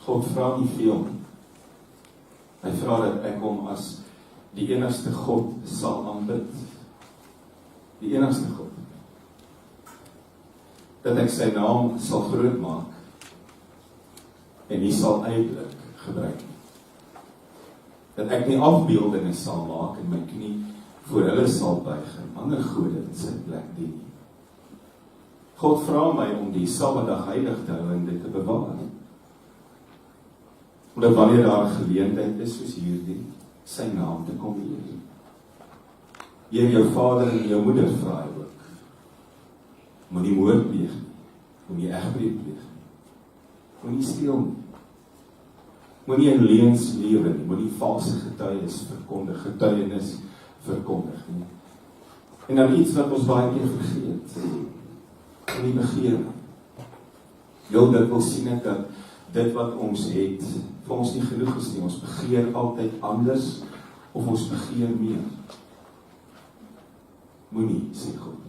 God vra nie veel nie. Hy vra dat ek hom as die enigste God sal aanbid. Die enigste God. Dat ek sy naam sal groot maak en nie sal ywelik gebruik nie. Dat ek nie afbeeldinge sal maak en my knie voor hulle sal buig en ander gode in sy plek dien nie. God vra my om die Sabbatdag heilig te hou en dit te bewaar. Omdat wanneer daar 'n geleentheid is soos hierdie, sy naam te kom eer. Eer jou vader en jou moeder vra hy ook. Moenie moord pleeg nie, moenie egbreek pleeg nie, moenie steel nie, moenie in leuns lewe nie, moenie valse getuienis verkondig nie. En dan iets wat ons baie keer vergeet, moenie begeer nie. Heel dikwels sien ek dat dit wat ons het, vir ons nie genoeg is nie. Ons begeer altyd anders, of ons begeer meer. Moenie, sê God.